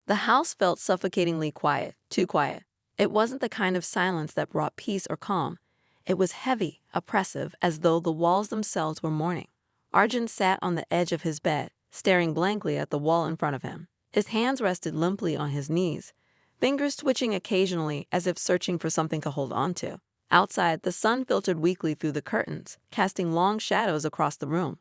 The house felt suffocatingly quiet, too quiet. It wasn't the kind of silence that brought peace or calm. It was heavy, oppressive, as though the walls themselves were mourning. Arjun sat on the edge of his bed, staring blankly at the wall in front of him. His hands rested limply on his knees, fingers twitching occasionally as if searching for something to hold on to. Outside, the sun filtered weakly through the curtains, casting long shadows across the room.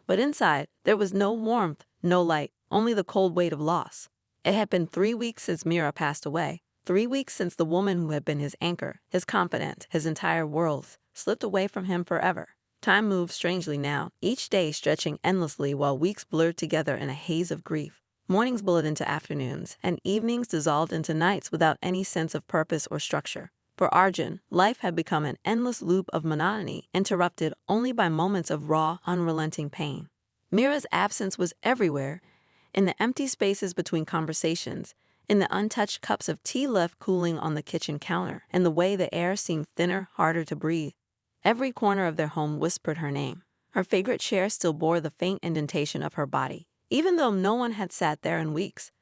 But inside, there was no warmth, no light, only the cold weight of loss. It had been 3 weeks since Mira passed away. 3 weeks since the woman who had been his anchor, his confidant, his entire world, slipped away from him forever. Time moved strangely now, each day stretching endlessly while weeks blurred together in a haze of grief. Mornings blurred into afternoons, and evenings dissolved into nights without any sense of purpose or structure. For Arjun, life had become an endless loop of monotony, interrupted only by moments of raw, unrelenting pain. Mira's absence was everywhere, in the empty spaces between conversations, in the untouched cups of tea left cooling on the kitchen counter, and the way the air seemed thinner, harder to breathe. Every corner of their home whispered her name. Her favorite chair still bore the faint indentation of her body, even though no one had sat there in weeks.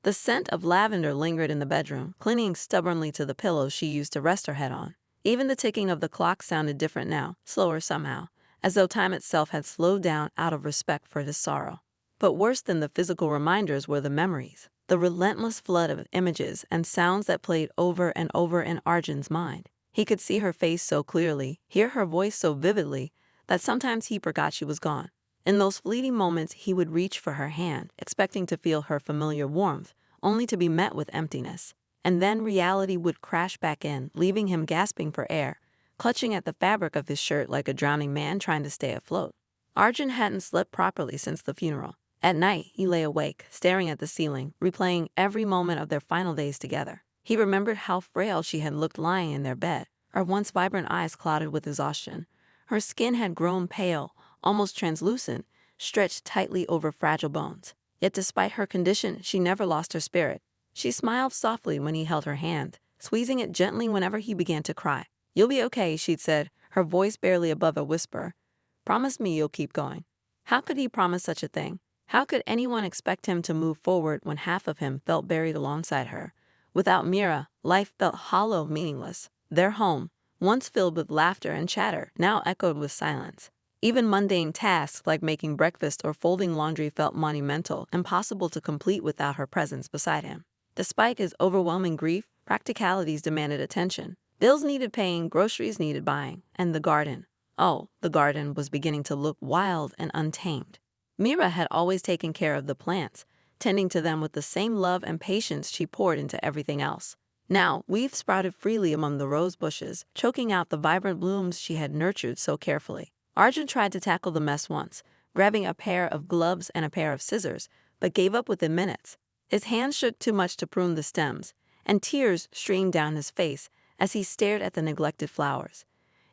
The scent of lavender lingered in the bedroom, clinging stubbornly to the pillows she used to rest her head on. Even the ticking of the clock sounded different now, slower somehow, as though time itself had slowed down out of respect for his sorrow. But worse than the physical reminders were the memories, the relentless flood of images and sounds that played over and over in Arjun's mind. He could see her face so clearly, hear her voice so vividly, that sometimes he forgot she was gone. In those fleeting moments, he would reach for her hand, expecting to feel her familiar warmth, only to be met with emptiness. And then reality would crash back in, leaving him gasping for air, clutching at the fabric of his shirt like a drowning man trying to stay afloat. Arjun hadn't slept properly since the funeral. At night, he lay awake, staring at the ceiling, replaying every moment of their final days together. He remembered how frail she had looked lying in their bed, her once vibrant eyes clouded with exhaustion. Her skin had grown pale, almost translucent, stretched tightly over fragile bones. Yet despite her condition, she never lost her spirit. She smiled softly when he held her hand, squeezing it gently whenever he began to cry. "You'll be okay," she'd said, her voice barely above a whisper. "Promise me you'll keep going." How could he promise such a thing? How could anyone expect him to move forward when half of him felt buried alongside her? Without Mira, life felt hollow, meaningless. Their home, once filled with laughter and chatter, now echoed with silence. Even mundane tasks like making breakfast or folding laundry felt monumental, impossible to complete without her presence beside him. Despite his overwhelming grief, practicalities demanded attention. Bills needed paying, groceries needed buying, and the garden. Oh, the garden was beginning to look wild and untamed. Mira had always taken care of the plants, tending to them with the same love and patience she poured into everything else. Now, weeds sprouted freely among the rose bushes, choking out the vibrant blooms she had nurtured so carefully. Arjun tried to tackle the mess once, grabbing a pair of gloves and a pair of scissors, but gave up within minutes. His hands shook too much to prune the stems, and tears streamed down his face as he stared at the neglected flowers.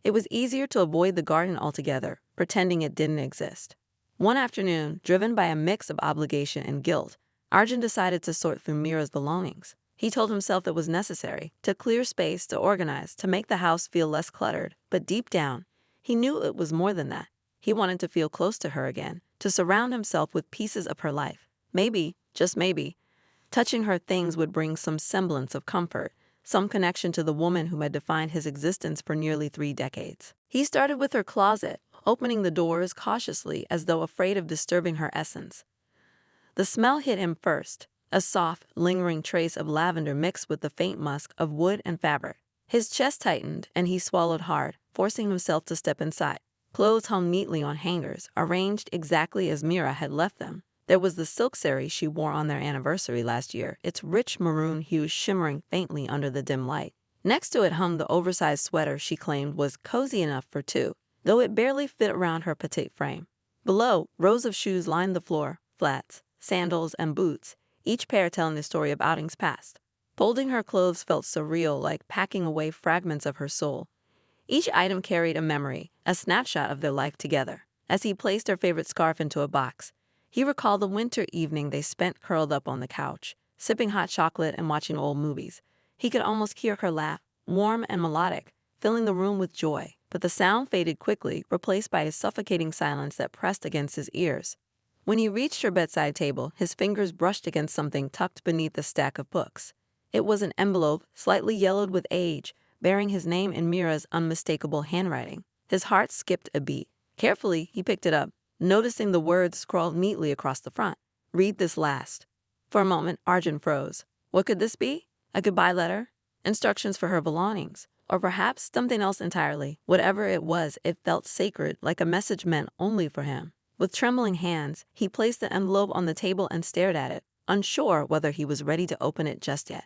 It was easier to avoid the garden altogether, pretending it didn't exist. One afternoon, driven by a mix of obligation and guilt, Arjun decided to sort through Mira's belongings. He told himself it was necessary, to clear space, to organize, to make the house feel less cluttered. But deep down, he knew it was more than that. He wanted to feel close to her again, to surround himself with pieces of her life. Maybe, just maybe, touching her things would bring some semblance of comfort, some connection to the woman who had defined his existence for nearly 3 decades. He started with her closet, opening the doors cautiously as though afraid of disturbing her essence. The smell hit him first, a soft, lingering trace of lavender mixed with the faint musk of wood and fabric. His chest tightened, and he swallowed hard, forcing himself to step inside. Clothes hung neatly on hangers, arranged exactly as Mira had left them. There was the silk saree she wore on their anniversary last year, its rich maroon hue shimmering faintly under the dim light. Next to it hung the oversized sweater she claimed was cozy enough for 2, though it barely fit around her petite frame. Below, rows of shoes lined the floor, flats, sandals, and boots, each pair telling the story of outings past. Folding her clothes felt surreal, like packing away fragments of her soul. Each item carried a memory, a snapshot of their life together. As he placed her favorite scarf into a box, he recalled the winter evening they spent curled up on the couch, sipping hot chocolate and watching old movies. He could almost hear her laugh, warm and melodic, filling the room with joy. But the sound faded quickly, replaced by a suffocating silence that pressed against his ears. When he reached her bedside table, his fingers brushed against something tucked beneath the stack of books. It was an envelope, slightly yellowed with age, bearing his name in Mira's unmistakable handwriting. His heart skipped a beat. Carefully, he picked it up, noticing the words scrawled neatly across the front. "Read this last." For a moment, Arjun froze. What could this be? A goodbye letter? Instructions for her belongings? Or perhaps something else entirely? Whatever it was, it felt sacred, like a message meant only for him. With trembling hands, he placed the envelope on the table and stared at it, unsure whether he was ready to open it just yet.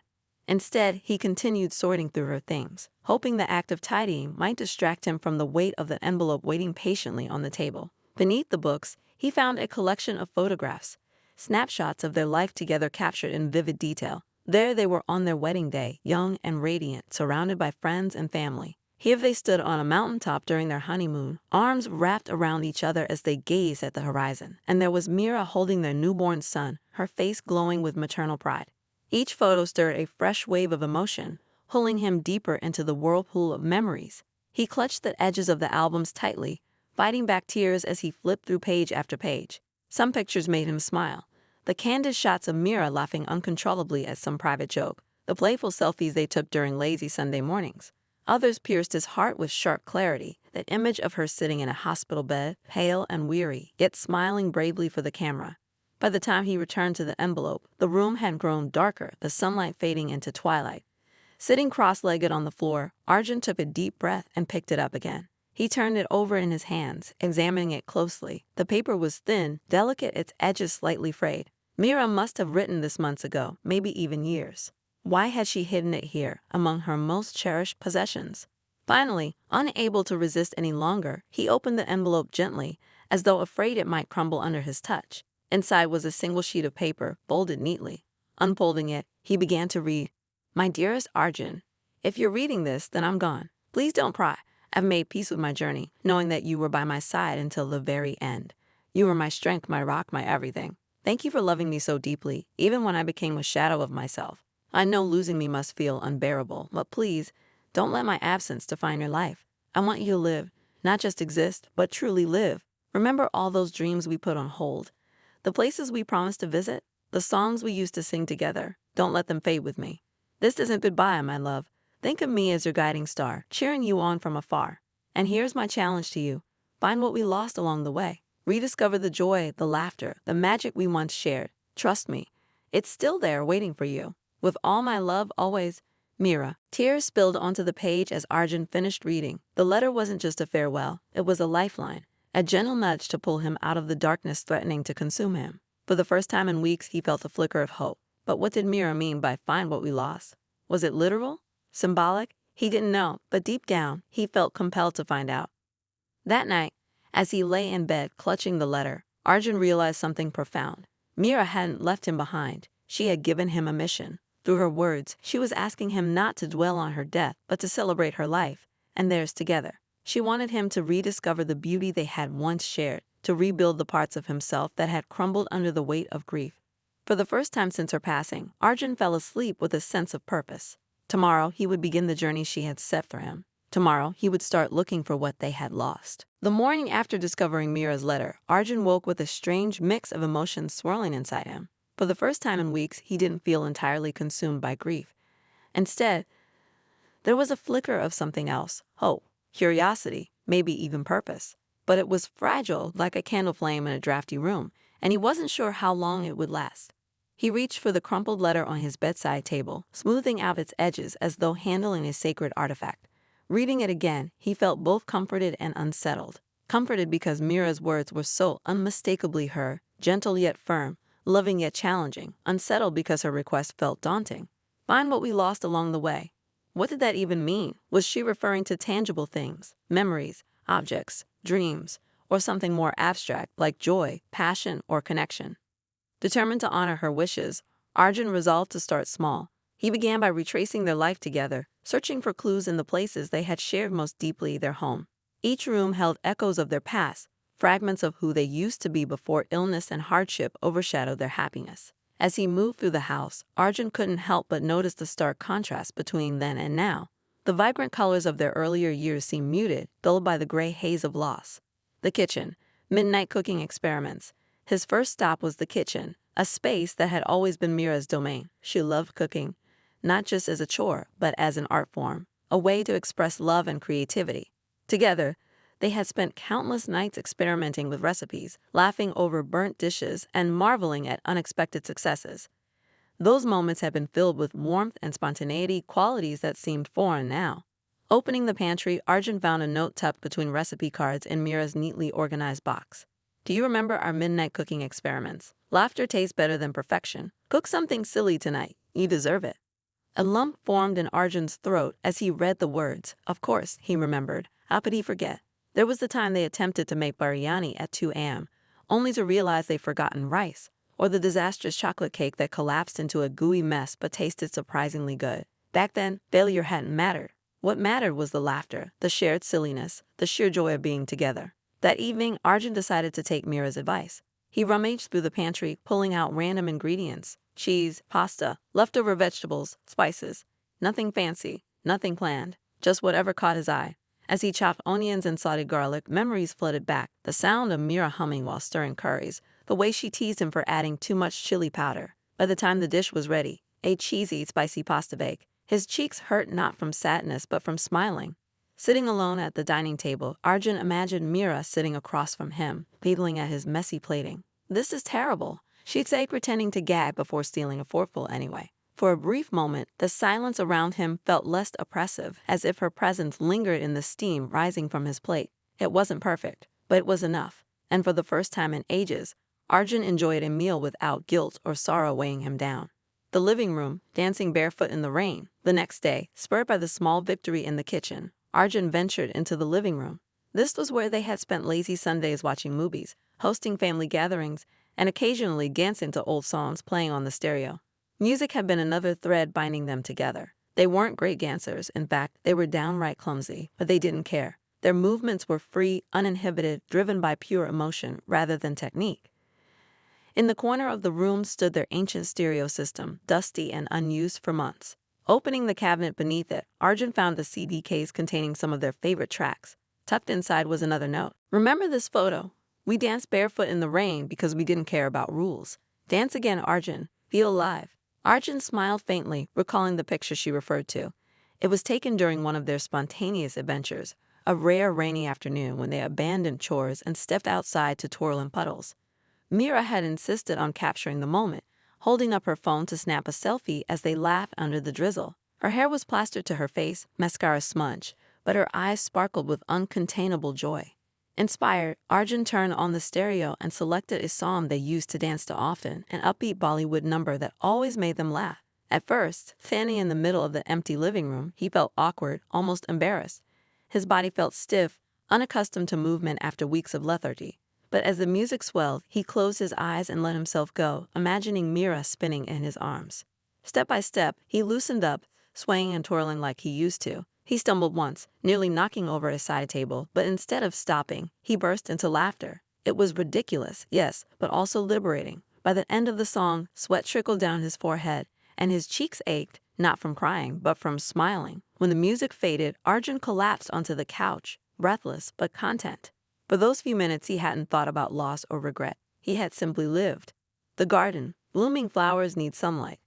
Instead, he continued sorting through her things, hoping the act of tidying might distract him from the weight of the envelope waiting patiently on the table. Beneath the books, he found a collection of photographs, snapshots of their life together captured in vivid detail. There they were on their wedding day, young and radiant, surrounded by friends and family. Here they stood on a mountaintop during their honeymoon, arms wrapped around each other as they gazed at the horizon. And there was Mira holding their newborn son, her face glowing with maternal pride. Each photo stirred a fresh wave of emotion, pulling him deeper into the whirlpool of memories. He clutched the edges of the albums tightly, fighting back tears as he flipped through page after page. Some pictures made him smile. The candid shots of Mira laughing uncontrollably at some private joke, the playful selfies they took during lazy Sunday mornings. Others pierced his heart with sharp clarity, that image of her sitting in a hospital bed, pale and weary, yet smiling bravely for the camera. By the time he returned to the envelope, the room had grown darker, the sunlight fading into twilight. Sitting cross-legged on the floor, Arjun took a deep breath and picked it up again. He turned it over in his hands, examining it closely. The paper was thin, delicate, its edges slightly frayed. Mira must have written this months ago, maybe even years. Why had she hidden it here, among her most cherished possessions? Finally, unable to resist any longer, he opened the envelope gently, as though afraid it might crumble under his touch. Inside was a single sheet of paper, folded neatly. Unfolding it, he began to read, "My dearest Arjun, if you're reading this, then I'm gone. Please don't pry. I've made peace with my journey, knowing that you were by my side until the very end. You were my strength, my rock, my everything. Thank you for loving me so deeply, even when I became a shadow of myself. I know losing me must feel unbearable, but please, don't let my absence define your life. I want you to live, not just exist, but truly live. Remember all those dreams we put on hold, the places we promised to visit, the songs we used to sing together. Don't let them fade with me. This isn't goodbye, my love. Think of me as your guiding star, cheering you on from afar. And here's my challenge to you. Find what we lost along the way. Rediscover the joy, the laughter, the magic we once shared. Trust me, it's still there waiting for you. With all my love, always, Mira." Tears spilled onto the page as Arjun finished reading. The letter wasn't just a farewell, it was a lifeline, a gentle nudge to pull him out of the darkness threatening to consume him. For the first time in weeks, he felt a flicker of hope. But what did Mira mean by find what we lost? Was it literal? Symbolic? He didn't know, but deep down, he felt compelled to find out. That night, as he lay in bed clutching the letter, Arjun realized something profound. Mira hadn't left him behind. She had given him a mission. Through her words, she was asking him not to dwell on her death, but to celebrate her life, and theirs together. She wanted him to rediscover the beauty they had once shared, to rebuild the parts of himself that had crumbled under the weight of grief. For the first time since her passing, Arjun fell asleep with a sense of purpose. Tomorrow, he would begin the journey she had set for him. Tomorrow, he would start looking for what they had lost. The morning after discovering Mira's letter, Arjun woke with a strange mix of emotions swirling inside him. For the first time in weeks, he didn't feel entirely consumed by grief. Instead, there was a flicker of something else, hope, curiosity, maybe even purpose. But it was fragile, like a candle flame in a drafty room, and he wasn't sure how long it would last. He reached for the crumpled letter on his bedside table, smoothing out its edges as though handling a sacred artifact. Reading it again, he felt both comforted and unsettled. Comforted because Mira's words were so unmistakably her, gentle yet firm, loving yet challenging. Unsettled because her request felt daunting. Find what we lost along the way. What did that even mean? Was she referring to tangible things, memories, objects, dreams, or something more abstract like joy, passion, or connection? Determined to honor her wishes, Arjun resolved to start small. He began by retracing their life together, searching for clues in the places they had shared most deeply, their home. Each room held echoes of their past, fragments of who they used to be before illness and hardship overshadowed their happiness. As he moved through the house, Arjun couldn't help but notice the stark contrast between then and now. The vibrant colors of their earlier years seemed muted, dulled by the gray haze of loss. The kitchen, midnight cooking experiments, His first stop was the kitchen, a space that had always been Mira's domain. She loved cooking, not just as a chore, but as an art form, a way to express love and creativity. Together, they had spent countless nights experimenting with recipes, laughing over burnt dishes, and marveling at unexpected successes. Those moments had been filled with warmth and spontaneity, qualities that seemed foreign now. Opening the pantry, Arjun found a note tucked between recipe cards in Mira's neatly organized box. Do you remember our midnight cooking experiments? Laughter tastes better than perfection. Cook something silly tonight. You deserve it. A lump formed in Arjun's throat as he read the words. Of course, he remembered. How could he forget? There was the time they attempted to make biryani at 2 a.m., only to realize they'd forgotten rice, or the disastrous chocolate cake that collapsed into a gooey mess but tasted surprisingly good. Back then, failure hadn't mattered. What mattered was the laughter, the shared silliness, the sheer joy of being together. That evening, Arjun decided to take Mira's advice. He rummaged through the pantry, pulling out random ingredients: cheese, pasta, leftover vegetables, spices. Nothing fancy, nothing planned, just whatever caught his eye. As he chopped onions and sauteed garlic, memories flooded back. The sound of Mira humming while stirring curries, the way she teased him for adding too much chili powder. By the time the dish was ready, a cheesy, spicy pasta bake, his cheeks hurt not from sadness but from smiling. Sitting alone at the dining table, Arjun imagined Mira sitting across from him, beetling at his messy plating. "This is terrible," she'd say, pretending to gag before stealing a forkful anyway. For a brief moment, the silence around him felt less oppressive, as if her presence lingered in the steam rising from his plate. It wasn't perfect, but it was enough. And for the first time in ages, Arjun enjoyed a meal without guilt or sorrow weighing him down. The living room, dancing barefoot in the rain. The next day, spurred by the small victory in the kitchen, Arjun ventured into the living room. This was where they had spent lazy Sundays watching movies, hosting family gatherings, and occasionally dancing to old songs playing on the stereo. Music had been another thread binding them together. They weren't great dancers. In fact, they were downright clumsy, but they didn't care. Their movements were free, uninhibited, driven by pure emotion rather than technique. In the corner of the room stood their ancient stereo system, dusty and unused for months. Opening the cabinet beneath it, Arjun found the CD case containing some of their favorite tracks. Tucked inside was another note. "Remember this photo? We danced barefoot in the rain because we didn't care about rules. Dance again, Arjun. Feel alive." Arjun smiled faintly, recalling the picture she referred to. It was taken during one of their spontaneous adventures, a rare rainy afternoon when they abandoned chores and stepped outside to twirl in puddles. Mira had insisted on capturing the moment, holding up her phone to snap a selfie as they laughed under the drizzle. Her hair was plastered to her face, mascara smudged, but her eyes sparkled with uncontainable joy. Inspired, Arjun turned on the stereo and selected a song they used to dance to often, an upbeat Bollywood number that always made them laugh. At first, standing in the middle of the empty living room, he felt awkward, almost embarrassed. His body felt stiff, unaccustomed to movement after weeks of lethargy. But as the music swelled, he closed his eyes and let himself go, imagining Mira spinning in his arms. Step by step, he loosened up, swaying and twirling like he used to. He stumbled once, nearly knocking over a side table, but instead of stopping, he burst into laughter. It was ridiculous, yes, but also liberating. By the end of the song, sweat trickled down his forehead, and his cheeks ached, not from crying, but from smiling. When the music faded, Arjun collapsed onto the couch, breathless but content. For those few minutes, he hadn't thought about loss or regret. He had simply lived. The garden, blooming flowers need sunlight.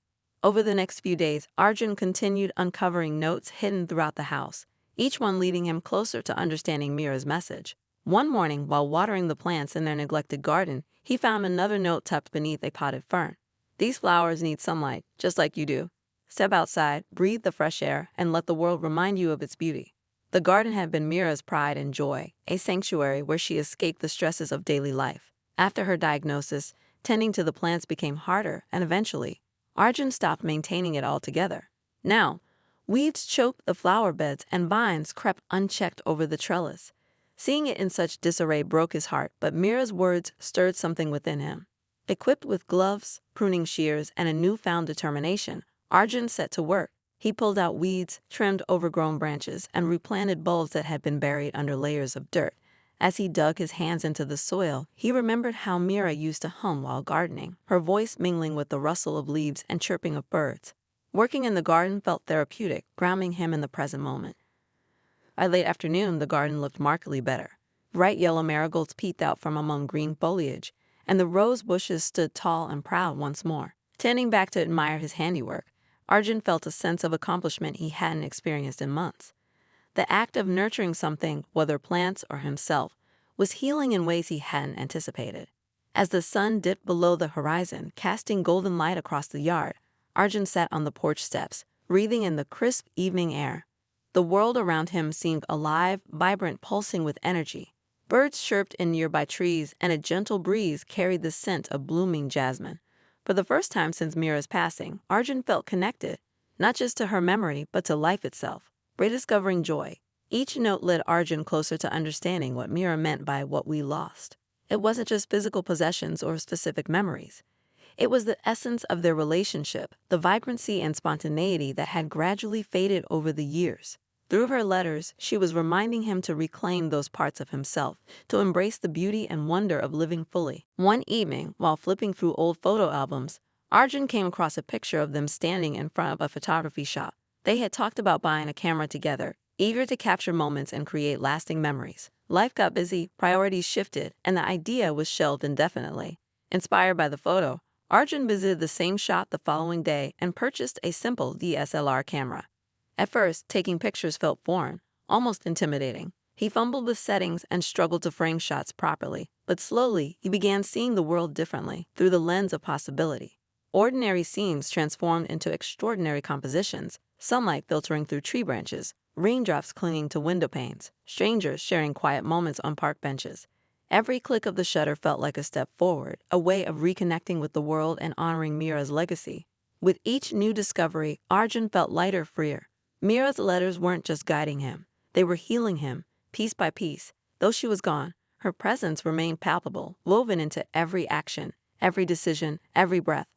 Over the next few days, Arjun continued uncovering notes hidden throughout the house, each one leading him closer to understanding Mira's message. One morning, while watering the plants in their neglected garden, he found another note tucked beneath a potted fern. "These flowers need sunlight, just like you do. Step outside, breathe the fresh air, and let the world remind you of its beauty." The garden had been Mira's pride and joy, a sanctuary where she escaped the stresses of daily life. After her diagnosis, tending to the plants became harder, and eventually, Arjun stopped maintaining it altogether. Now, weeds choked the flower beds and vines crept unchecked over the trellis. Seeing it in such disarray broke his heart, but Mira's words stirred something within him. Equipped with gloves, pruning shears, and a newfound determination, Arjun set to work. He pulled out weeds, trimmed overgrown branches, and replanted bulbs that had been buried under layers of dirt. As he dug his hands into the soil, he remembered how Mira used to hum while gardening, her voice mingling with the rustle of leaves and chirping of birds. Working in the garden felt therapeutic, grounding him in the present moment. By late afternoon, the garden looked markedly better. Bright yellow marigolds peeked out from among green foliage, and the rose bushes stood tall and proud once more. Standing back to admire his handiwork, Arjun felt a sense of accomplishment he hadn't experienced in months. The act of nurturing something, whether plants or himself, was healing in ways he hadn't anticipated. As the sun dipped below the horizon, casting golden light across the yard, Arjun sat on the porch steps, breathing in the crisp evening air. The world around him seemed alive, vibrant, pulsing with energy. Birds chirped in nearby trees, and a gentle breeze carried the scent of blooming jasmine. For the first time since Mira's passing, Arjun felt connected, not just to her memory, but to life itself, rediscovering joy. Each note led Arjun closer to understanding what Mira meant by what we lost. It wasn't just physical possessions or specific memories. It was the essence of their relationship, the vibrancy and spontaneity that had gradually faded over the years. Through her letters, she was reminding him to reclaim those parts of himself, to embrace the beauty and wonder of living fully. One evening, while flipping through old photo albums, Arjun came across a picture of them standing in front of a photography shop. They had talked about buying a camera together, eager to capture moments and create lasting memories. Life got busy, priorities shifted, and the idea was shelved indefinitely. Inspired by the photo, Arjun visited the same shop the following day and purchased a simple DSLR camera. At first, taking pictures felt foreign, almost intimidating. He fumbled with settings and struggled to frame shots properly, but slowly he began seeing the world differently, through the lens of possibility. Ordinary scenes transformed into extraordinary compositions, sunlight filtering through tree branches, raindrops clinging to window panes, strangers sharing quiet moments on park benches. Every click of the shutter felt like a step forward, a way of reconnecting with the world and honoring Mira's legacy. With each new discovery, Arjun felt lighter, freer. Mira's letters weren't just guiding him, they were healing him, piece by piece. Though she was gone, her presence remained palpable, woven into every action, every decision, every breath.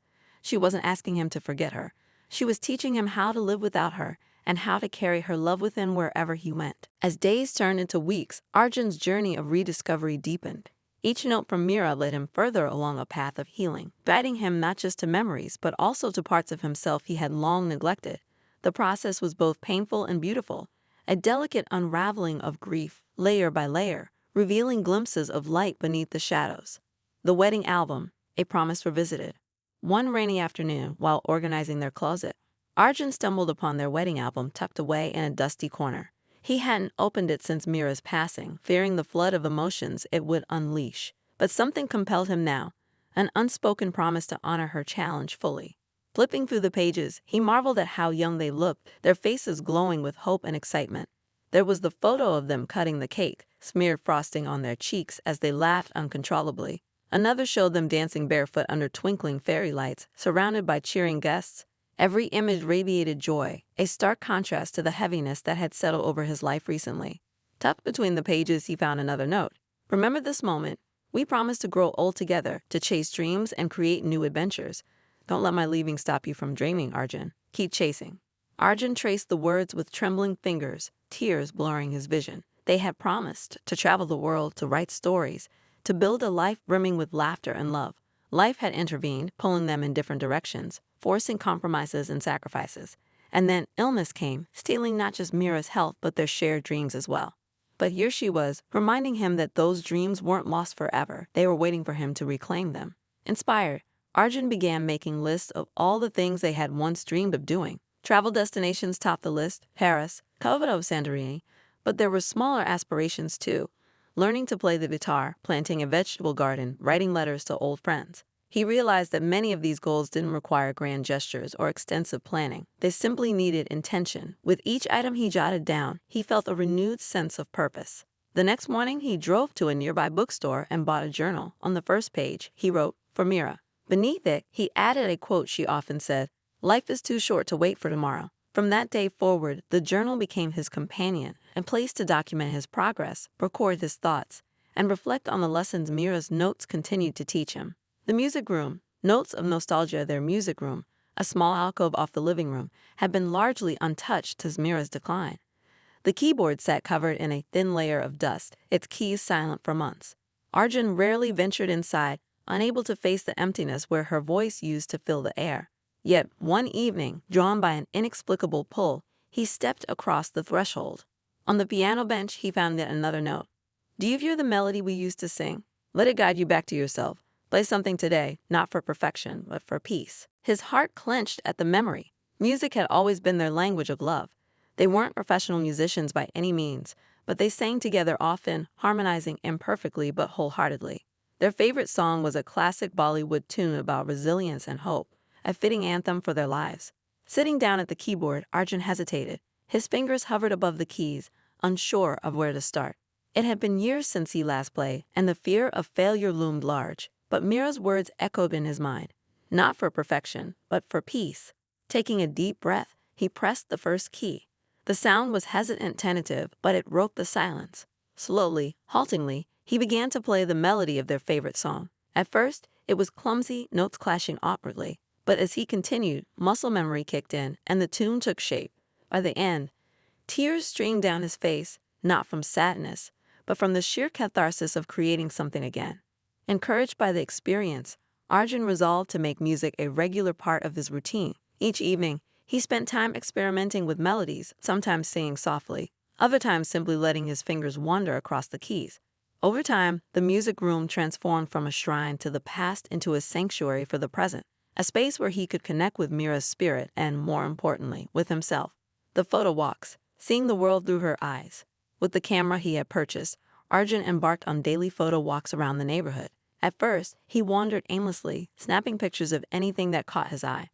She wasn't asking him to forget her. She was teaching him how to live without her and how to carry her love within wherever he went. As days turned into weeks, Arjun's journey of rediscovery deepened. Each note from Mira led him further along a path of healing, guiding him not just to memories, but also to parts of himself he had long neglected. The process was both painful and beautiful, a delicate unraveling of grief, layer by layer, revealing glimpses of light beneath the shadows. The wedding album, a promise revisited. One rainy afternoon, while organizing their closet, Arjun stumbled upon their wedding album tucked away in a dusty corner. He hadn't opened it since Mira's passing, fearing the flood of emotions it would unleash. But something compelled him now, an unspoken promise to honor her challenge fully. Flipping through the pages, he marveled at how young they looked, their faces glowing with hope and excitement. There was the photo of them cutting the cake, smeared frosting on their cheeks as they laughed uncontrollably. Another showed them dancing barefoot under twinkling fairy lights, surrounded by cheering guests. Every image radiated joy, a stark contrast to the heaviness that had settled over his life recently. Tucked between the pages, he found another note. Remember this moment. We promised to grow old together, to chase dreams and create new adventures. Don't let my leaving stop you from dreaming, Arjun. Keep chasing. Arjun traced the words with trembling fingers, tears blurring his vision. They had promised to travel the world, to write stories, to build a life brimming with laughter and love. Life had intervened, pulling them in different directions, forcing compromises and sacrifices. And then illness came, stealing not just Mira's health but their shared dreams as well. But here she was, reminding him that those dreams weren't lost forever. They were waiting for him to reclaim them. Inspired, Arjun began making lists of all the things they had once dreamed of doing. Travel destinations topped the list: Paris, Kosovo, Santorini. But there were smaller aspirations too: learning to play the guitar, planting a vegetable garden, writing letters to old friends. He realized that many of these goals didn't require grand gestures or extensive planning. They simply needed intention. With each item he jotted down, he felt a renewed sense of purpose. The next morning, he drove to a nearby bookstore and bought a journal. On the first page, he wrote, "For Mira." Beneath it, he added a quote she often said, "Life is too short to wait for tomorrow." From that day forward, the journal became his companion, a place to document his progress, record his thoughts, and reflect on the lessons Mira's notes continued to teach him. The music room, notes of nostalgia. Their music room, a small alcove off the living room, had been largely untouched since Mira's decline. The keyboard sat covered in a thin layer of dust, its keys silent for months. Arjun rarely ventured inside, unable to face the emptiness where her voice used to fill the air. Yet one evening, drawn by an inexplicable pull, he stepped across the threshold. On the piano bench, he found yet another note. "Do you hear the melody we used to sing? Let it guide you back to yourself. Play something today, not for perfection, but for peace. His heart clenched at the memory. Music had always been their language of love. They weren't professional musicians by any means, but they sang together often, harmonizing imperfectly but wholeheartedly. Their favorite song was a classic Bollywood tune about resilience and hope, a fitting anthem for their lives. Sitting down at the keyboard, Arjun hesitated. His fingers hovered above the keys, unsure of where to start. It had been years since he last played, and the fear of failure loomed large, but Mira's words echoed in his mind. Not for perfection, but for peace. Taking a deep breath, he pressed the first key. The sound was hesitant, tentative, but it broke the silence. Slowly, haltingly, he began to play the melody of their favorite song. At first, it was clumsy, notes clashing awkwardly, but as he continued, muscle memory kicked in, and the tune took shape. By the end, tears streamed down his face, not from sadness, but from the sheer catharsis of creating something again. Encouraged by the experience, Arjun resolved to make music a regular part of his routine. Each evening, he spent time experimenting with melodies, sometimes singing softly, other times simply letting his fingers wander across the keys. Over time, the music room transformed from a shrine to the past into a sanctuary for the present, a space where he could connect with Mira's spirit and, more importantly, with himself. The photo walks, seeing the world through her eyes. With the camera he had purchased, Arjun embarked on daily photo walks around the neighborhood. At first, he wandered aimlessly, snapping pictures of anything that caught his eye.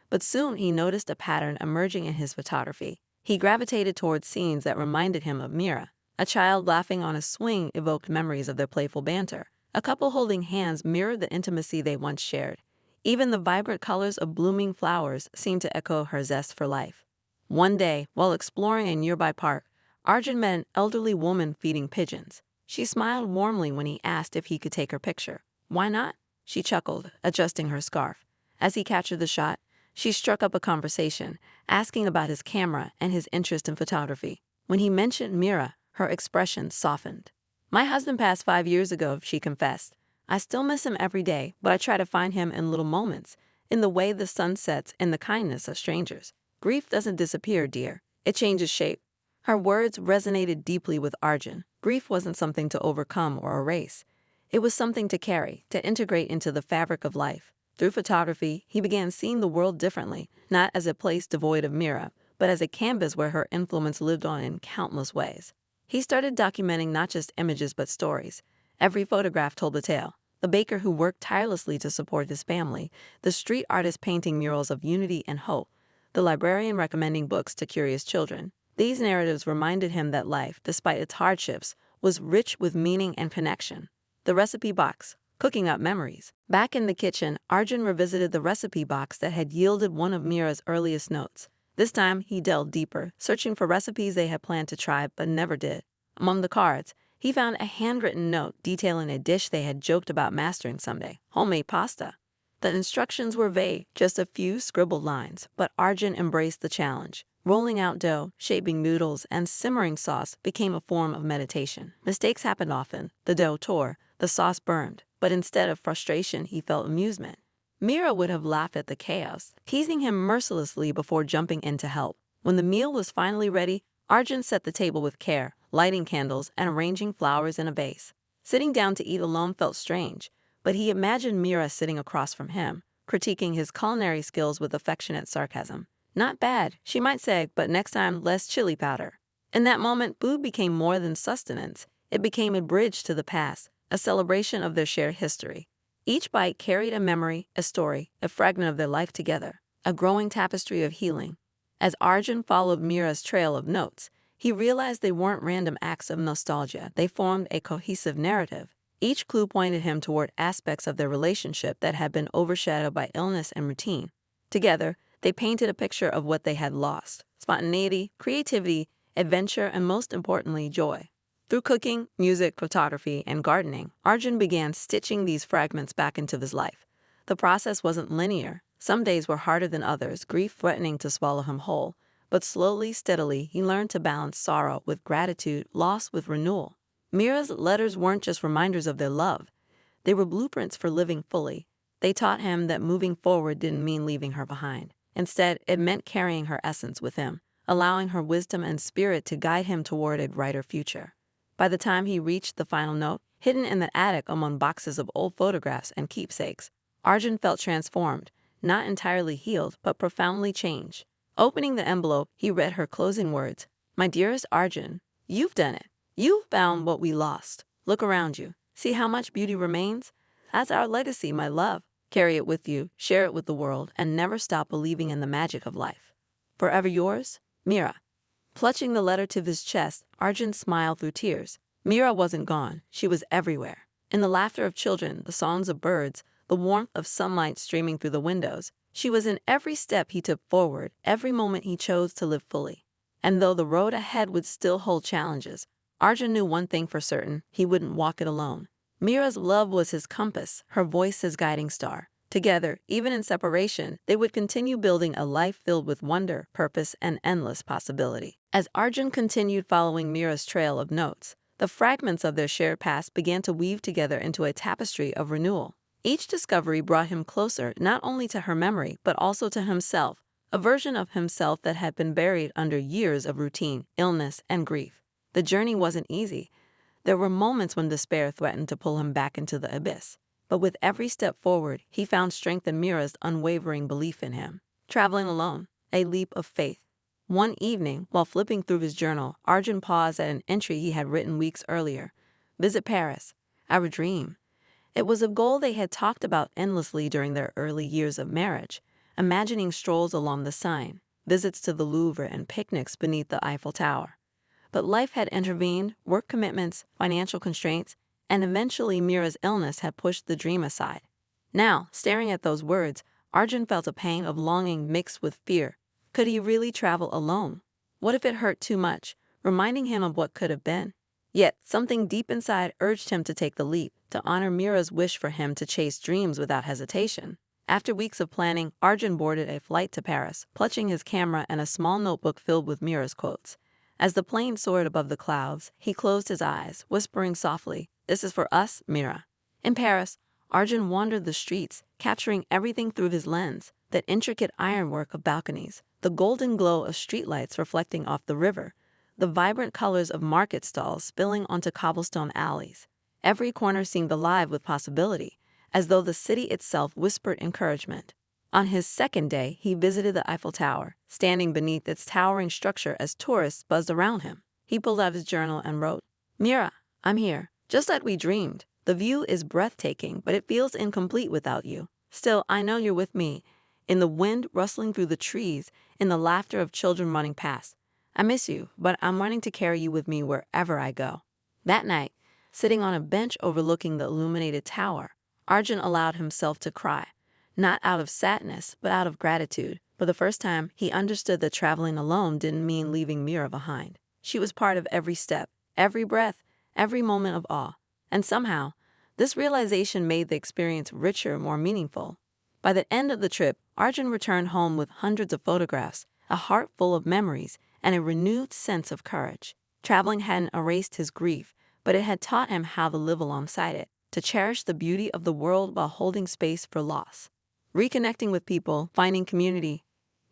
But soon he noticed a pattern emerging in his photography. He gravitated towards scenes that reminded him of Mira. A child laughing on a swing evoked memories of their playful banter. A couple holding hands mirrored the intimacy they once shared. Even the vibrant colors of blooming flowers seemed to echo her zest for life. One day, while exploring a nearby park, Arjun met an elderly woman feeding pigeons. She smiled warmly when he asked if he could take her picture. "Why not?" she chuckled, adjusting her scarf. As he captured the shot, she struck up a conversation, asking about his camera and his interest in photography. When he mentioned Mira, her expression softened. "My husband passed 5 years ago," she confessed. "I still miss him every day, but I try to find him in little moments, in the way the sun sets and the kindness of strangers. Grief doesn't disappear, dear. It changes shape." Her words resonated deeply with Arjun. Grief wasn't something to overcome or erase. It was something to carry, to integrate into the fabric of life. Through photography, he began seeing the world differently, not as a place devoid of Mira, but as a canvas where her influence lived on in countless ways. He started documenting not just images but stories. Every photograph told a tale. The baker who worked tirelessly to support his family, the street artist painting murals of unity and hope, the librarian recommending books to curious children. These narratives reminded him that life, despite its hardships, was rich with meaning and connection. The recipe box, cooking up memories. Back in the kitchen, Arjun revisited the recipe box that had yielded one of Mira's earliest notes. This time, he delved deeper, searching for recipes they had planned to try but never did. Among the cards, he found a handwritten note detailing a dish they had joked about mastering someday: homemade pasta. The instructions were vague, just a few scribbled lines, but Arjun embraced the challenge. Rolling out dough, shaping noodles, and simmering sauce became a form of meditation. Mistakes happened often. The dough tore, the sauce burned, but instead of frustration, he felt amusement. Mira would have laughed at the chaos, teasing him mercilessly before jumping in to help. When the meal was finally ready, Arjun set the table with care, lighting candles and arranging flowers in a vase. Sitting down to eat alone felt strange, but he imagined Mira sitting across from him, critiquing his culinary skills with affectionate sarcasm. "Not bad," she might say, "but next time, less chili powder." In that moment, food became more than sustenance. It became a bridge to the past, a celebration of their shared history. Each bite carried a memory, a story, a fragment of their life together, a growing tapestry of healing. As Arjun followed Mira's trail of notes, he realized they weren't random acts of nostalgia. They formed a cohesive narrative. Each clue pointed him toward aspects of their relationship that had been overshadowed by illness and routine. Together, they painted a picture of what they had lost: spontaneity, creativity, adventure, and most importantly, joy. Through cooking, music, photography, and gardening, Arjun began stitching these fragments back into his life. The process wasn't linear. Some days were harder than others, grief threatening to swallow him whole. But slowly, steadily, he learned to balance sorrow with gratitude, loss with renewal. Mira's letters weren't just reminders of their love. They were blueprints for living fully. They taught him that moving forward didn't mean leaving her behind. Instead, it meant carrying her essence with him, allowing her wisdom and spirit to guide him toward a brighter future. By the time he reached the final note, hidden in the attic among boxes of old photographs and keepsakes. Arjun felt transformed, not entirely healed, but profoundly changed. Opening the envelope, he read her closing words. My dearest Arjun, you've done it. You've found what we lost. Look around you. See how much beauty remains? That's our legacy, my love. Carry it with you, share it with the world, and never stop believing in the magic of life. Forever yours, Mira. Clutching the letter to his chest, Arjun smiled through tears. Mira wasn't gone. She was everywhere. In the laughter of children, the songs of birds, the warmth of sunlight streaming through the windows. She was in every step he took forward, every moment he chose to live fully. And though the road ahead would still hold challenges, Arjun knew one thing for certain: he wouldn't walk it alone. Mira's love was his compass, her voice his guiding star. Together, even in separation, they would continue building a life filled with wonder, purpose, and endless possibility. As Arjun continued following Mira's trail of notes, the fragments of their shared past began to weave together into a tapestry of renewal. Each discovery brought him closer not only to her memory, but also to himself, a version of himself that had been buried under years of routine, illness, and grief. The journey wasn't easy. There were moments when despair threatened to pull him back into the abyss. But with every step forward, he found strength in Mira's unwavering belief in him. Traveling alone, a leap of faith. One evening, while flipping through his journal, Arjun paused at an entry he had written weeks earlier. Visit Paris, our dream. It was a goal they had talked about endlessly during their early years of marriage, imagining strolls along the Seine, visits to the Louvre, and picnics beneath the Eiffel Tower. But life had intervened, work commitments, financial constraints, and eventually Mira's illness had pushed the dream aside. Now, staring at those words, Arjun felt a pang of longing mixed with fear. Could he really travel alone? What if it hurt too much, reminding him of what could have been? Yet, something deep inside urged him to take the leap, to honor Mira's wish for him to chase dreams without hesitation. After weeks of planning, Arjun boarded a flight to Paris, clutching his camera and a small notebook filled with Mira's quotes. As the plane soared above the clouds, he closed his eyes, whispering softly, "This is for us, Mira." In Paris, Arjun wandered the streets, capturing everything through his lens: that intricate ironwork of balconies, the golden glow of streetlights reflecting off the river, the vibrant colors of market stalls spilling onto cobblestone alleys. Every corner seemed alive with possibility, as though the city itself whispered encouragement. On his second day, he visited the Eiffel Tower, standing beneath its towering structure as tourists buzzed around him. He pulled out his journal and wrote, "Mira, I'm here, just like we dreamed. The view is breathtaking, but it feels incomplete without you. Still, I know you're with me, in the wind rustling through the trees, in the laughter of children running past. I miss you, but I'm wanting to carry you with me wherever I go." That night, sitting on a bench overlooking the illuminated tower, Arjun allowed himself to cry. Not out of sadness, but out of gratitude. For the first time, he understood that traveling alone didn't mean leaving Mira behind. She was part of every step, every breath, every moment of awe. And somehow, this realization made the experience richer, more meaningful. By the end of the trip, Arjun returned home with hundreds of photographs, a heart full of memories, and a renewed sense of courage. Traveling hadn't erased his grief, but it had taught him how to live alongside it, to cherish the beauty of the world while holding space for loss. Reconnecting with people, finding community.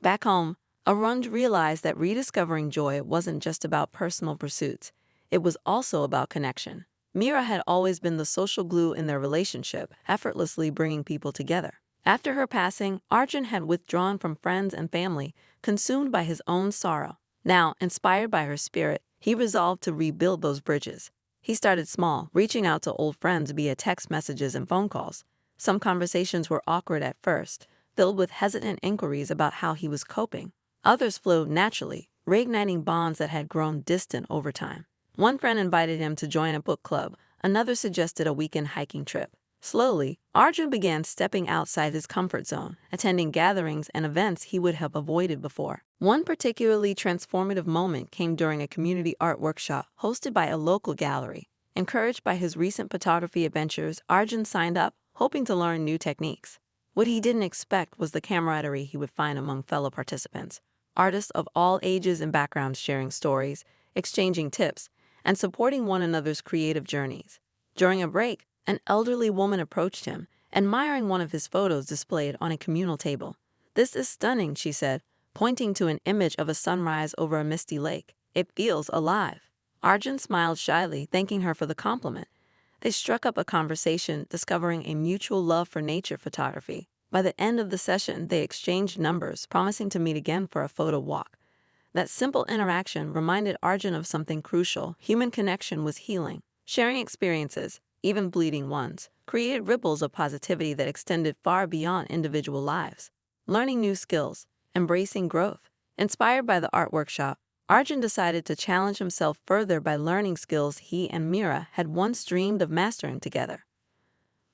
Back home, Arjun realized that rediscovering joy wasn't just about personal pursuits. It was also about connection. Mira had always been the social glue in their relationship, effortlessly bringing people together. After her passing, Arjun had withdrawn from friends and family, consumed by his own sorrow. Now, inspired by her spirit, he resolved to rebuild those bridges. He started small, reaching out to old friends via text messages and phone calls. Some conversations were awkward at first, filled with hesitant inquiries about how he was coping. Others flowed naturally, reigniting bonds that had grown distant over time. One friend invited him to join a book club, another suggested a weekend hiking trip. Slowly, Arjun began stepping outside his comfort zone, attending gatherings and events he would have avoided before. One particularly transformative moment came during a community art workshop hosted by a local gallery. Encouraged by his recent photography adventures, Arjun signed up, hoping to learn new techniques. What he didn't expect was the camaraderie he would find among fellow participants. Artists of all ages and backgrounds sharing stories, exchanging tips, and supporting one another's creative journeys. During a break, an elderly woman approached him, admiring one of his photos displayed on a communal table. "This is stunning," she said, pointing to an image of a sunrise over a misty lake. "It feels alive." Arjun smiled shyly, thanking her for the compliment. They struck up a conversation, discovering a mutual love for nature photography. By the end of the session, they exchanged numbers, promising to meet again for a photo walk. That simple interaction reminded Arjun of something crucial. Human connection was healing. Sharing experiences, even bleeding ones, created ripples of positivity that extended far beyond individual lives. Learning new skills, embracing growth. Inspired by the art workshop, Arjun decided to challenge himself further by learning skills he and Mira had once dreamed of mastering together.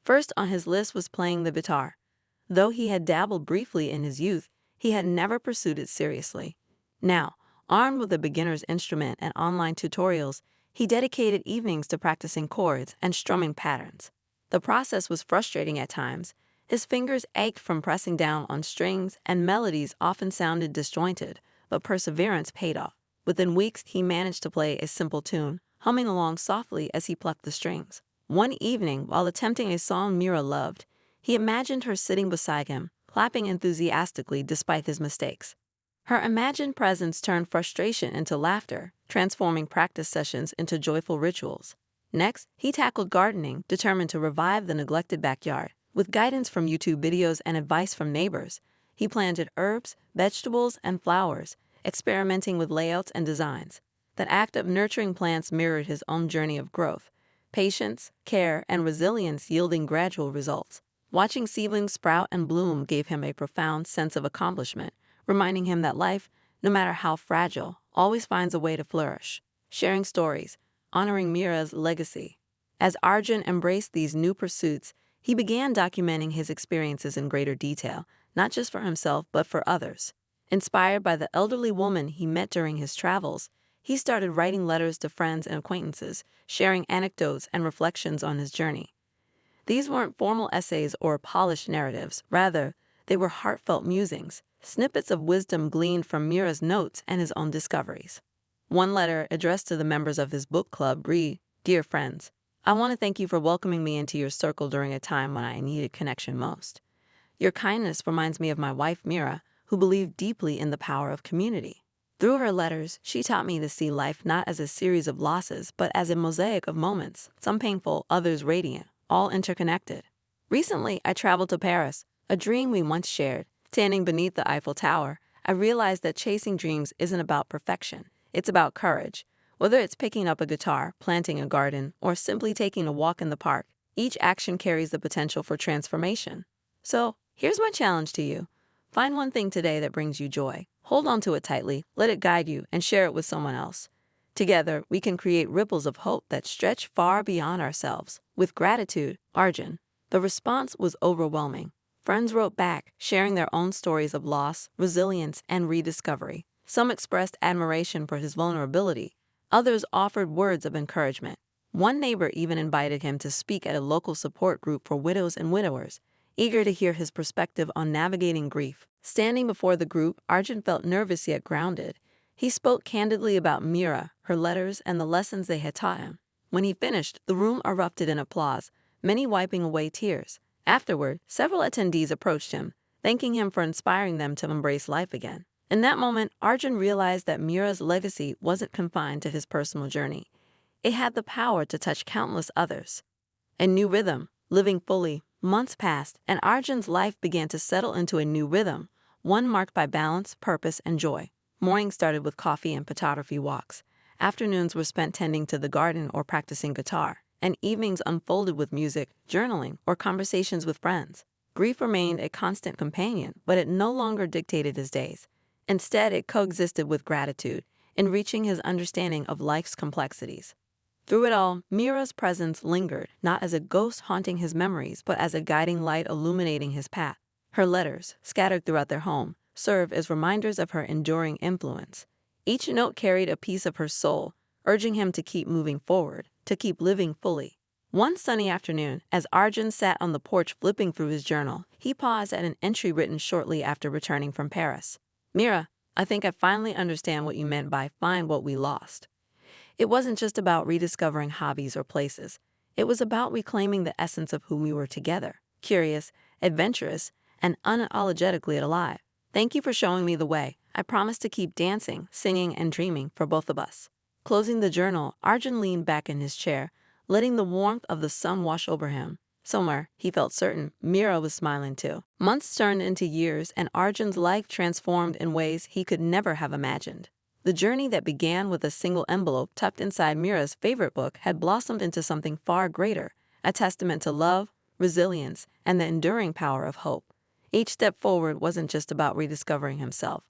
First on his list was playing the guitar. Though he had dabbled briefly in his youth, he had never pursued it seriously. Now, armed with a beginner's instrument and online tutorials, he dedicated evenings to practicing chords and strumming patterns. The process was frustrating at times. His fingers ached from pressing down on strings, and melodies often sounded disjointed, but perseverance paid off. Within weeks, he managed to play a simple tune, humming along softly as he plucked the strings. One evening, while attempting a song Mira loved, he imagined her sitting beside him, clapping enthusiastically despite his mistakes. Her imagined presence turned frustration into laughter, transforming practice sessions into joyful rituals. Next, he tackled gardening, determined to revive the neglected backyard. With guidance from YouTube videos and advice from neighbors, he planted herbs, vegetables, and flowers, experimenting with layouts and designs. That act of nurturing plants mirrored his own journey of growth, patience, care, and resilience yielding gradual results. Watching seedlings sprout and bloom gave him a profound sense of accomplishment, reminding him that life, no matter how fragile, always finds a way to flourish. Sharing stories, honoring Mira's legacy. As Arjun embraced these new pursuits, he began documenting his experiences in greater detail, not just for himself but for others. Inspired by the elderly woman he met during his travels, he started writing letters to friends and acquaintances, sharing anecdotes and reflections on his journey. These weren't formal essays or polished narratives. Rather, they were heartfelt musings, snippets of wisdom gleaned from Mira's notes and his own discoveries. One letter, addressed to the members of his book club, read, "Dear friends, I want to thank you for welcoming me into your circle during a time when I needed connection most. Your kindness reminds me of my wife Mira, who believed deeply in the power of community. Through her letters, she taught me to see life not as a series of losses, but as a mosaic of moments, some painful, others radiant, all interconnected. Recently, I traveled to Paris, a dream we once shared. Standing beneath the Eiffel Tower, I realized that chasing dreams isn't about perfection. It's about courage. Whether it's picking up a guitar, planting a garden, or simply taking a walk in the park, each action carries the potential for transformation. So, here's my challenge to you. Find one thing today that brings you joy. Hold on to it tightly, let it guide you, and share it with someone else. Together, we can create ripples of hope that stretch far beyond ourselves. With gratitude, Arjun. The response was overwhelming. Friends wrote back, sharing their own stories of loss, resilience, and rediscovery. Some expressed admiration for his vulnerability. Others offered words of encouragement. One neighbor even invited him to speak at a local support group for widows and widowers, eager to hear his perspective on navigating grief. Standing before the group, Arjun felt nervous yet grounded. He spoke candidly about Mira, her letters, and the lessons they had taught him. When he finished, the room erupted in applause, many wiping away tears. Afterward, several attendees approached him, thanking him for inspiring them to embrace life again. In that moment, Arjun realized that Mira's legacy wasn't confined to his personal journey. It had the power to touch countless others. A new rhythm, living fully. Months passed, and Arjun's life began to settle into a new rhythm, one marked by balance, purpose, and joy. Mornings started with coffee and photography walks. Afternoons were spent tending to the garden or practicing guitar, and evenings unfolded with music, journaling, or conversations with friends. Grief remained a constant companion, but it no longer dictated his days. Instead, it coexisted with gratitude, enriching his understanding of life's complexities. Through it all, Mira's presence lingered, not as a ghost haunting his memories, but as a guiding light illuminating his path. Her letters, scattered throughout their home, served as reminders of her enduring influence. Each note carried a piece of her soul, urging him to keep moving forward, to keep living fully. One sunny afternoon, as Arjun sat on the porch flipping through his journal, he paused at an entry written shortly after returning from Paris. "Mira, I think I finally understand what you meant by find what we lost." It wasn't just about rediscovering hobbies or places. It was about reclaiming the essence of who we were together, curious, adventurous, and unapologetically alive. Thank you for showing me the way. I promise to keep dancing, singing, and dreaming for both of us. Closing the journal, Arjun leaned back in his chair, letting the warmth of the sun wash over him. Somewhere, he felt certain, Mira was smiling too. Months turned into years, and Arjun's life transformed in ways he could never have imagined. The journey that began with a single envelope tucked inside Mira's favorite book had blossomed into something far greater, a testament to love, resilience, and the enduring power of hope. Each step forward wasn't just about rediscovering himself.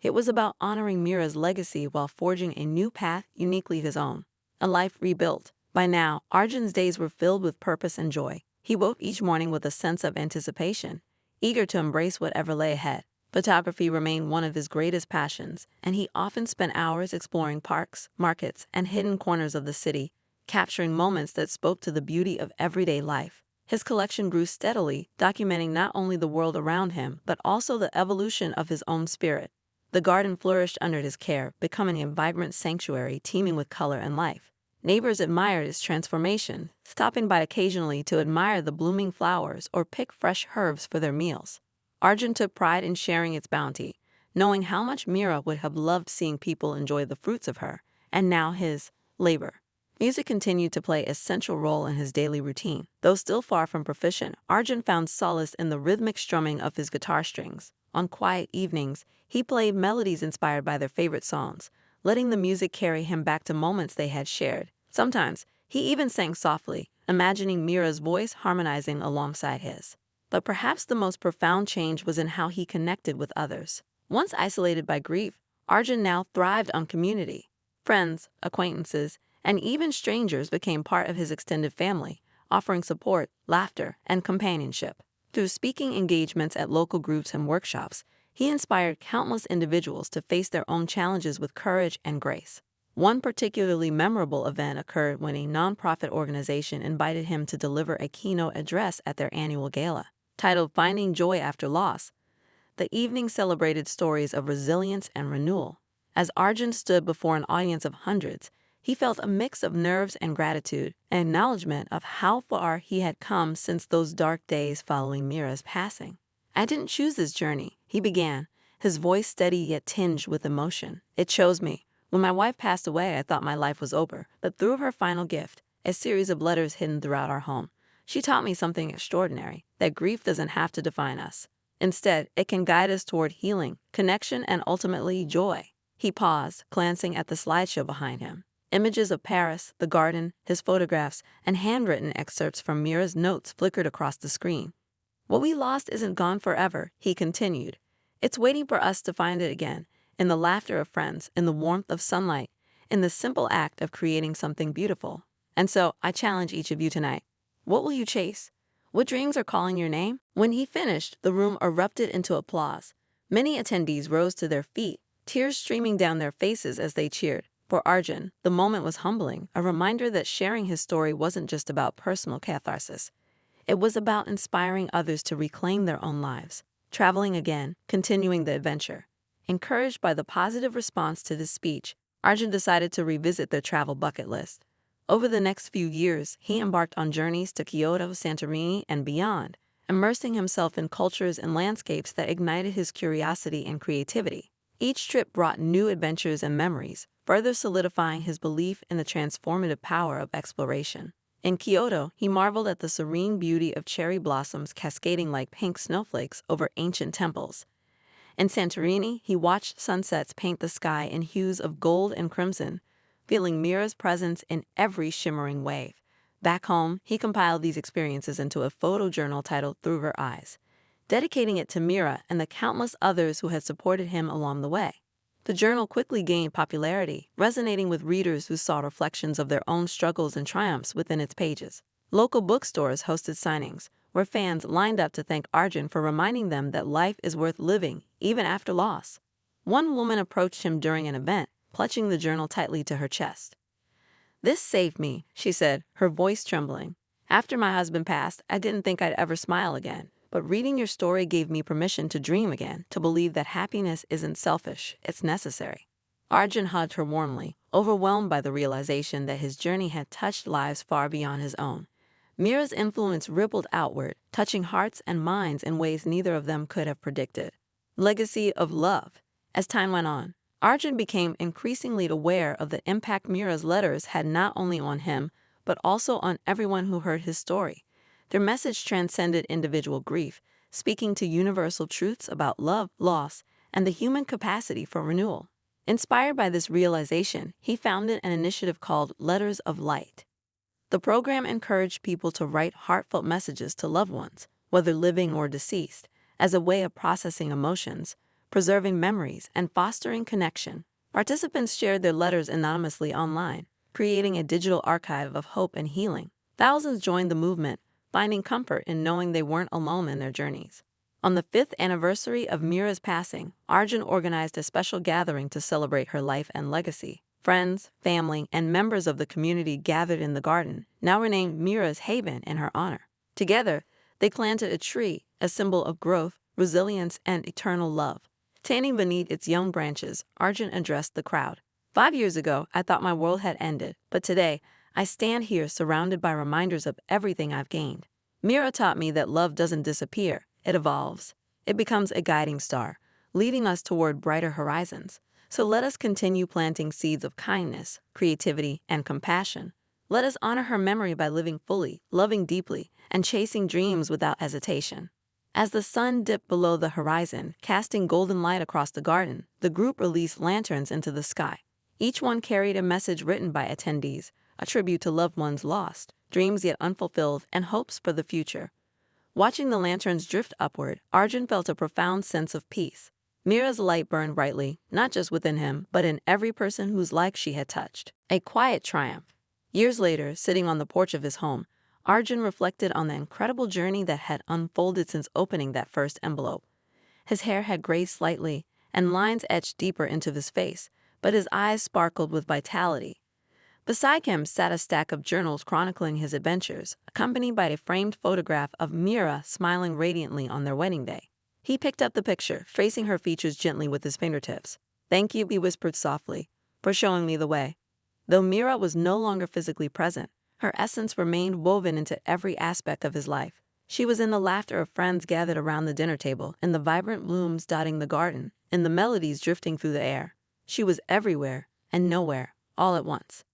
It was about honoring Mira's legacy while forging a new path uniquely his own. A life rebuilt. By now, Arjun's days were filled with purpose and joy. He woke each morning with a sense of anticipation, eager to embrace whatever lay ahead. Photography remained one of his greatest passions, and he often spent hours exploring parks, markets, and hidden corners of the city, capturing moments that spoke to the beauty of everyday life. His collection grew steadily, documenting not only the world around him, but also the evolution of his own spirit. The garden flourished under his care, becoming a vibrant sanctuary teeming with color and life. Neighbors admired its transformation, stopping by occasionally to admire the blooming flowers or pick fresh herbs for their meals. Arjun took pride in sharing its bounty, knowing how much Mira would have loved seeing people enjoy the fruits of her, and now his labor. Music continued to play a central role in his daily routine. Though still far from proficient, Arjun found solace in the rhythmic strumming of his guitar strings. On quiet evenings, he played melodies inspired by their favorite songs, letting the music carry him back to moments they had shared. Sometimes, he even sang softly, imagining Mira's voice harmonizing alongside his. But perhaps the most profound change was in how he connected with others. Once isolated by grief, Arjun now thrived on community. Friends, acquaintances, and even strangers became part of his extended family, offering support, laughter, and companionship. Through speaking engagements at local groups and workshops, he inspired countless individuals to face their own challenges with courage and grace. One particularly memorable event occurred when a nonprofit organization invited him to deliver a keynote address at their annual gala. Titled Finding Joy After Loss, the evening celebrated stories of resilience and renewal. As Arjun stood before an audience of hundreds, he felt a mix of nerves and gratitude, an acknowledgement of how far he had come since those dark days following Mira's passing. "I didn't choose this journey," he began, his voice steady yet tinged with emotion. "It chose me. When my wife passed away, I thought my life was over, but through her final gift, a series of letters hidden throughout our home, she taught me something extraordinary, that grief doesn't have to define us. Instead, it can guide us toward healing, connection, and ultimately joy." He paused, glancing at the slideshow behind him. Images of Paris, the garden, his photographs, and handwritten excerpts from Mira's notes flickered across the screen. "What we lost isn't gone forever," he continued. "It's waiting for us to find it again, in the laughter of friends, in the warmth of sunlight, in the simple act of creating something beautiful. And so, I challenge each of you tonight. What will you chase? What dreams are calling your name?" When he finished, the room erupted into applause. Many attendees rose to their feet, tears streaming down their faces as they cheered. For Arjun, the moment was humbling, a reminder that sharing his story wasn't just about personal catharsis. It was about inspiring others to reclaim their own lives, traveling again, continuing the adventure. Encouraged by the positive response to this speech, Arjun decided to revisit their travel bucket list. Over the next few years, he embarked on journeys to Kyoto, Santorini, and beyond, immersing himself in cultures and landscapes that ignited his curiosity and creativity. Each trip brought new adventures and memories, further solidifying his belief in the transformative power of exploration. In Kyoto, he marveled at the serene beauty of cherry blossoms cascading like pink snowflakes over ancient temples. In Santorini, he watched sunsets paint the sky in hues of gold and crimson, feeling Mira's presence in every shimmering wave. Back home, he compiled these experiences into a photo journal titled Through Her Eyes, dedicating it to Mira and the countless others who had supported him along the way. The journal quickly gained popularity, resonating with readers who saw reflections of their own struggles and triumphs within its pages. Local bookstores hosted signings, where fans lined up to thank Arjun for reminding them that life is worth living, even after loss. One woman approached him during an event, clutching the journal tightly to her chest. "This saved me," she said, her voice trembling. "After my husband passed, I didn't think I'd ever smile again. But reading your story gave me permission to dream again, to believe that happiness isn't selfish, it's necessary." Arjun hugged her warmly, overwhelmed by the realization that his journey had touched lives far beyond his own. Mira's influence rippled outward, touching hearts and minds in ways neither of them could have predicted. Legacy of love. As time went on, Arjun became increasingly aware of the impact Mira's letters had not only on him, but also on everyone who heard his story. Their message transcended individual grief, speaking to universal truths about love, loss, and the human capacity for renewal. Inspired by this realization, he founded an initiative called Letters of Light. The program encouraged people to write heartfelt messages to loved ones, whether living or deceased, as a way of processing emotions, preserving memories, and fostering connection. Participants shared their letters anonymously online, creating a digital archive of hope and healing. Thousands joined the movement, finding comfort in knowing they weren't alone in their journeys. On the 5th anniversary of Mira's passing, Arjun organized a special gathering to celebrate her life and legacy. Friends, family, and members of the community gathered in the garden, now renamed Mira's Haven in her honor. Together, they planted a tree, a symbol of growth, resilience, and eternal love. Standing beneath its young branches, Arjun addressed the crowd. 5 years ago, I thought my world had ended, but today, I stand here surrounded by reminders of everything I've gained. Mira taught me that love doesn't disappear, it evolves. It becomes a guiding star, leading us toward brighter horizons. So let us continue planting seeds of kindness, creativity, and compassion. Let us honor her memory by living fully, loving deeply, and chasing dreams without hesitation. As the sun dipped below the horizon, casting golden light across the garden, the group released lanterns into the sky. Each one carried a message written by attendees, a tribute to loved ones lost, dreams yet unfulfilled, and hopes for the future. Watching the lanterns drift upward, Arjun felt a profound sense of peace. Mira's light burned brightly, not just within him, but in every person whose life she had touched. A quiet triumph. Years later, sitting on the porch of his home, Arjun reflected on the incredible journey that had unfolded since opening that first envelope. His hair had grayed slightly, and lines etched deeper into his face, but his eyes sparkled with vitality. Beside him sat a stack of journals chronicling his adventures, accompanied by a framed photograph of Mira smiling radiantly on their wedding day. He picked up the picture, tracing her features gently with his fingertips. "Thank you," he whispered softly, "for showing me the way." Though Mira was no longer physically present, her essence remained woven into every aspect of his life. She was in the laughter of friends gathered around the dinner table, in the vibrant blooms dotting the garden, in the melodies drifting through the air. She was everywhere and nowhere, all at once.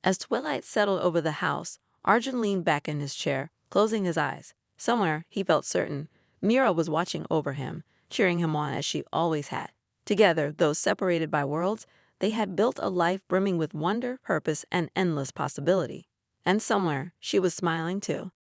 As twilight settled over the house, Arjun leaned back in his chair, closing his eyes. Somewhere, he felt certain, Mira was watching over him, cheering him on as she always had. Together, though separated by worlds, they had built a life brimming with wonder, purpose, and endless possibility. And somewhere, she was smiling too.